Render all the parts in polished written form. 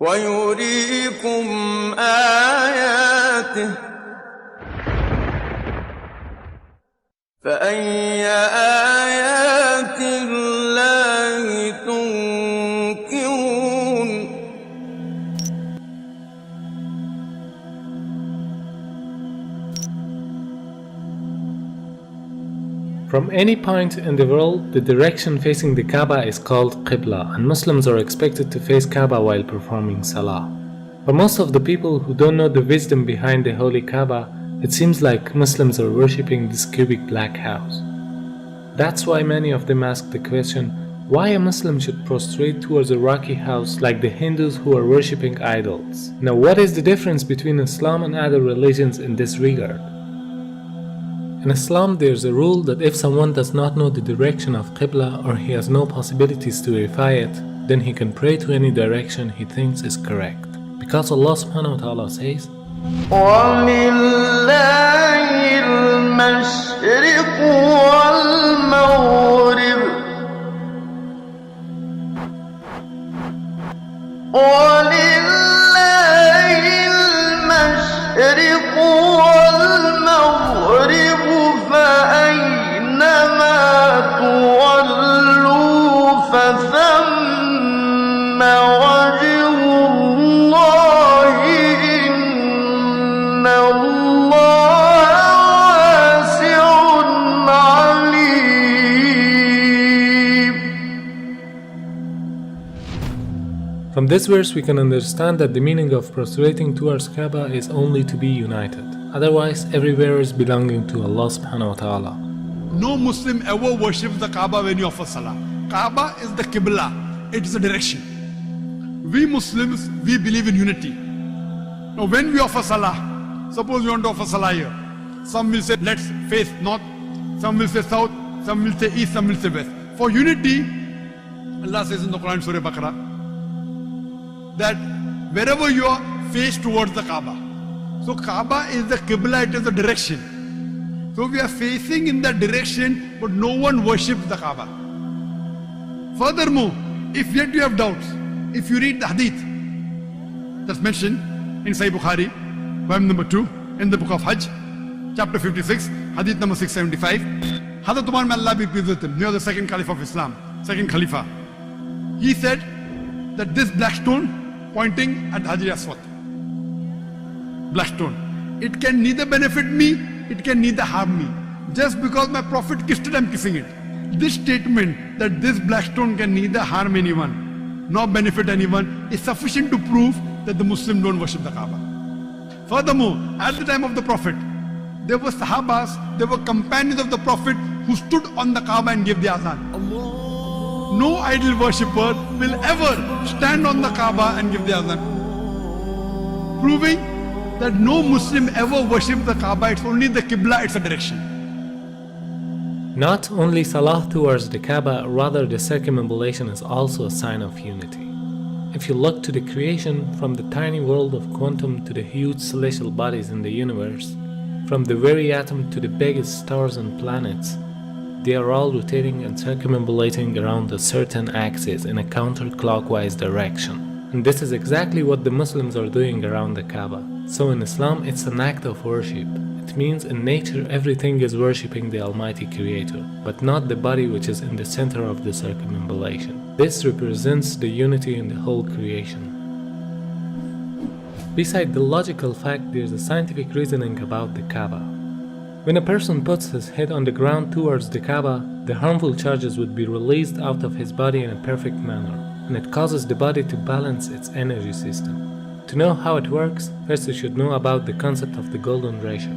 ويريكم آياته فأي آيات الله تنكرون. From any point in the world, the direction facing the Kaaba is called qiblah, and Muslims are expected to face Kaaba while performing Salah. For most of the people who don't know the wisdom behind the holy Kaaba, it seems like Muslims are worshipping this cubic black house. That's why many of them ask the question, why a Muslim should prostrate towards a rocky house like the Hindus who are worshipping idols. Now, what is the difference between Islam and other religions in this regard? In Islam, there's a rule that if someone does not know the direction of Qibla or he has no possibilities to verify it, then he can pray to any direction he thinks is correct. Because Allah subhanahu wa ta'ala says, وَلِلَّهِ الْمَشْرِقُ وَالْمَغْرِبُ وَلِلَّهِ الْمَشْرِقُ وَالْمَغْرِبُ فَأَيْنَمَا تُوَلُّوا فَثَمَّ وَجْهُ اللَّهِ إِنَّ اللَّهَ وَاسِعٌ عَلِيمٌ. From this verse we can understand that the meaning of prostrating towards Kaaba is only to be united. Otherwise, everywhere is belonging to Allah subhanahu wa ta'ala. No Muslim ever worships the Kaaba when you offer Salah. Kaaba is the qiblah, it is a direction. We Muslims, we believe in unity. Now when we offer Salah, suppose we want to offer Salah here. Some will say, let's face north, some will say south, some will say east, some will say west. For unity, Allah says in the Quran, Surah Baqarah, that wherever you are, face towards the Kaaba. So Kaaba is the qiblah, it is the direction. So we are facing in that direction, but no one worships the Kaaba. Furthermore, if yet you have doubts, if you read the hadith that's mentioned in Sahih Bukhari, volume number 2, in the book of Hajj, chapter 56, hadith number 675, Hazrat Umar, may Allah be pleased with him, near the second Caliph of Islam, second Khalifa, he said that this black stone pointing at Hajar Aswad, black stone, it can neither benefit me, it can neither harm me. Just because my Prophet kissed it, I'm kissing it. This statement that this black stone can neither harm anyone nor benefit anyone is sufficient to prove that the Muslims don't worship the Kaaba. Furthermore, at the time of the Prophet, there were Sahabas, there were companions of the Prophet who stood on the Kaaba and gave the azan. No idol worshipper will ever stand on the Kaaba and give the azan, proving that no Muslim ever worships the Kaaba. It's only the qibla, it's a direction. Not only Salah towards the Kaaba, rather the circumambulation is also a sign of unity. If you look to the creation, from the tiny world of quantum to the huge celestial bodies in the universe, from the very atom to the biggest stars and planets, they are all rotating and circumambulating around a certain axis in a counterclockwise direction. And this is exactly what the Muslims are doing around the Kaaba. So in Islam, it's an act of worship. It means in nature everything is worshipping the Almighty Creator, but not the body which is in the center of the circumambulation. This represents the unity in the whole creation. Beside the logical fact, there's a scientific reasoning about the Kaaba. When a person puts his head on the ground towards the Kaaba, the harmful charges would be released out of his body in a perfect manner, and it causes the body to balance its energy system. To know how it works, first you should know about the concept of the golden ratio.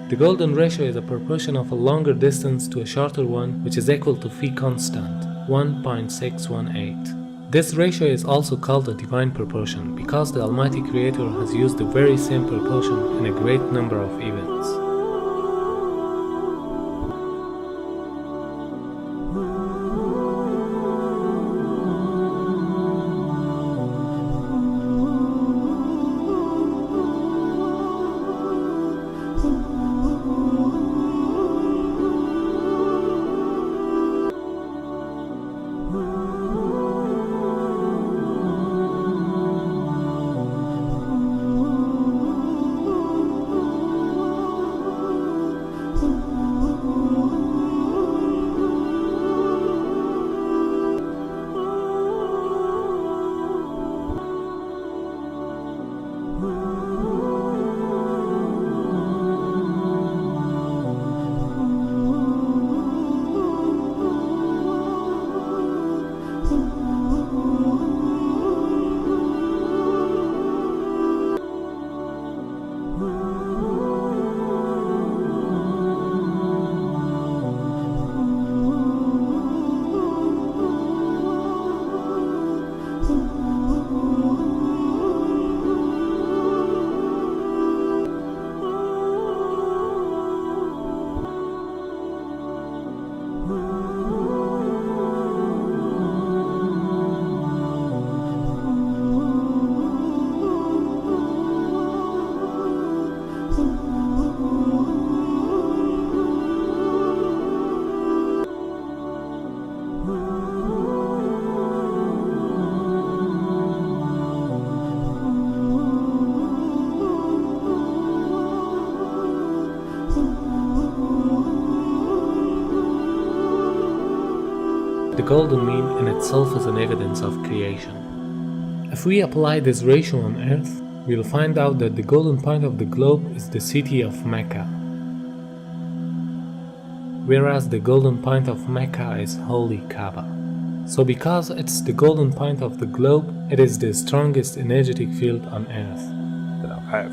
The golden ratio is a proportion of a longer distance to a shorter one, which is equal to phi constant, 1.618. This ratio is also called a divine proportion because the Almighty Creator has used the very same proportion in a great number of events. golden mean in itself is an evidence of creation. If we apply this ratio on earth, we'll find out that the golden point of the globe is the city of Mecca, whereas the golden point of Mecca is holy Kaaba. So because it's the golden point of the globe, it is the strongest energetic field on earth.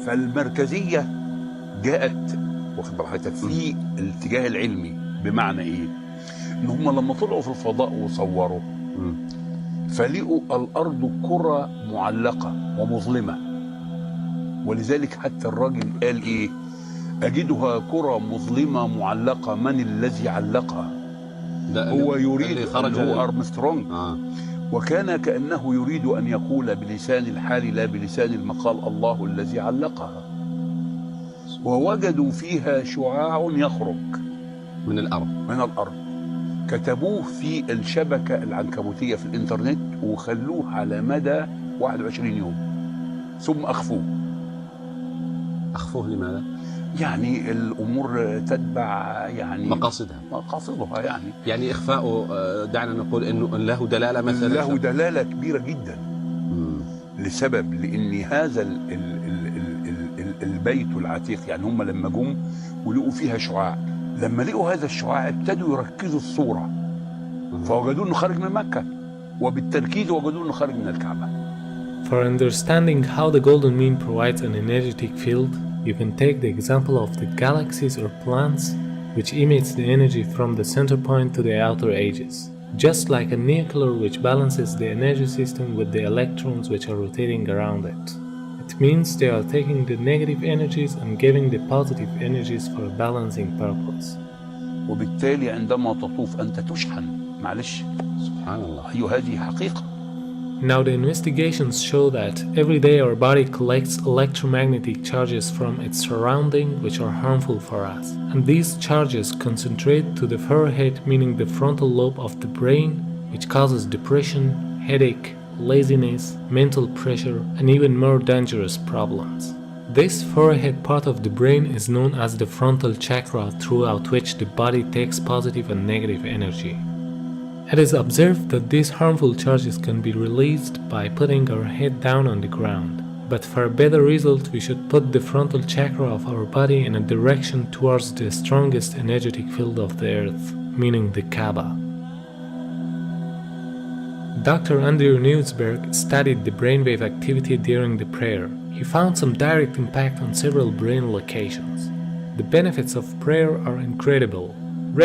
فالمركزية جاءت واخد بالك في الاتجاه العلمي، بمعنى ايه؟ ان هم لما طلعوا في الفضاء وصوروا فلقوا الارض كرة معلقة ومظلمة، ولذلك حتى الراجل قال ايه؟ اجدها كرة مظلمة معلقة، من الذي علقها؟ هو يريد هو أرمسترونج. وكان كأنه يريد أن يقول بلسان الحال لا بلسان المقال الله الذي علقها. ووجدوا فيها شعاع يخرج من الأرض كتبوه في الشبكة العنكبوتية في الإنترنت وخلوه على مدى 21 يوم ثم أخفوه لماذا؟ يعني الأمور تتبع يعني مقاصدها يعني إخفاؤه دعنا نقول إنه له دلالة مثلا، له دلالة كبيرة جدا. لسبب لأن هذا البيت العتيق، يعني هم لما جم ولقوا فيها شعاع، لما لقوا هذا الشعاع ابتدوا يركزوا الصورة فوجدوا إنه خارج من مكة، وبالتركيز وجدوا إنه خارج من الكعبة. For understanding how the golden mean provides an energetic field, you can take the example of the galaxies or planets, which emits the energy from the center point to the outer edges, just like a nuclear which balances the energy system with the electrons which are rotating around it. It means they are taking the negative energies and giving the positive energies for a balancing purpose. وبالتالي عندما تطوف أنت تشحن. معلش سبحان الله، هذه حقيقة. Now the investigations show that every day our body collects electromagnetic charges from its surrounding which are harmful for us. And these charges concentrate to the forehead, meaning the frontal lobe of the brain, which causes depression, headache, laziness, mental pressure, and even more dangerous problems. This forehead part of the brain is known as the frontal chakra, throughout which the body takes positive and negative energy. It is observed that these harmful charges can be released by putting our head down on the ground. But for a better result, we should put the frontal chakra of our body in a direction towards the strongest energetic field of the earth, meaning the Kaaba. Dr. Andrew Newsberg studied the brainwave activity during the prayer. He found some direct impact on several brain locations. The benefits of prayer are incredible.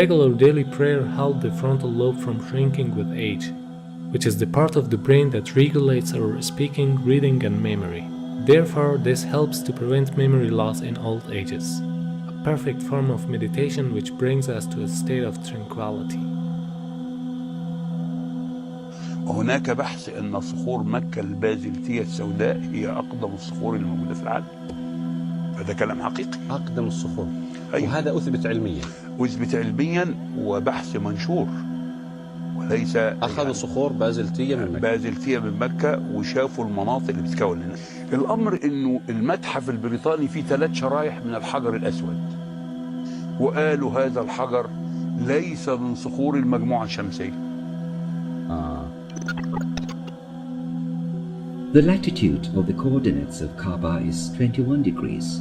Regular daily prayer helps the frontal lobe from shrinking with age, which is the part of the brain that regulates our speaking, reading, and memory. Therefore, this helps to prevent memory loss in old ages. A perfect form of meditation which brings us to a state of tranquility. وهناك بحث أن صخور مكة البازلتية السوداء هي أقدم الصخور الموجودة في العالم. هذا كلام حقيقي. أقدم الصخور. أيوة. وهذا أثبت علميا وبحث منشور، وليس أخذوا يعني صخور بازلتية من مكة وشافوا المناطق اللي بتتكون هنا. الأمر إنه المتحف البريطاني فيه 3 شرايح من الحجر الأسود، وقالوا هذا الحجر ليس من صخور المجموعة الشمسية. The latitude of the coordinates of Kaaba is 21 degrees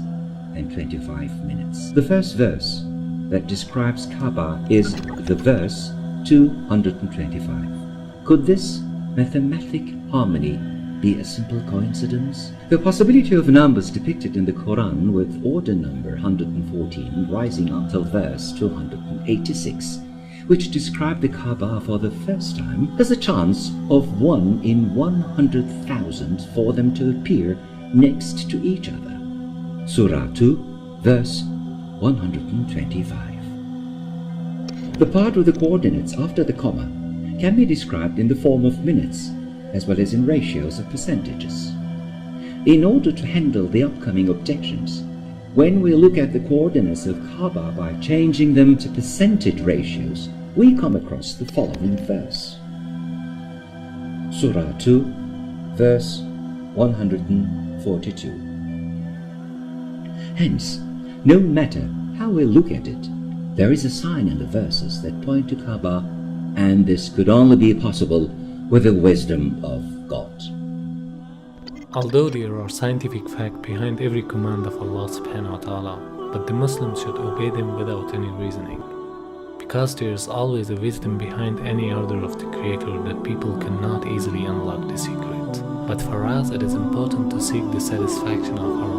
and 25 minutes. The first verse that describes Kaaba is the verse 225. Could this mathematic harmony be a simple coincidence? The possibility of numbers depicted in the Quran with order number 114 rising until verse 286, which describe the Kaaba for the first time, has a chance of 1 in 100,000 for them to appear next to each other. Surah 2, verse 125. The part of the coordinates after the comma can be described in the form of minutes, as well as in ratios of percentages. In order to handle the upcoming objections, when we look at the coordinates of Kaaba by changing them to percentage ratios, we come across the following verse. Surah 2, verse 142. Hence, no matter how we look at it, there is a sign in the verses that point to Kaaba and this could only be possible with the wisdom of God. Although there are scientific facts behind every command of Allah subhanahu wa ta'ala, but the Muslims should obey them without any reasoning. Because there is always a wisdom behind any order of the Creator that people cannot easily unlock the secret. But for us it is important to seek the satisfaction of our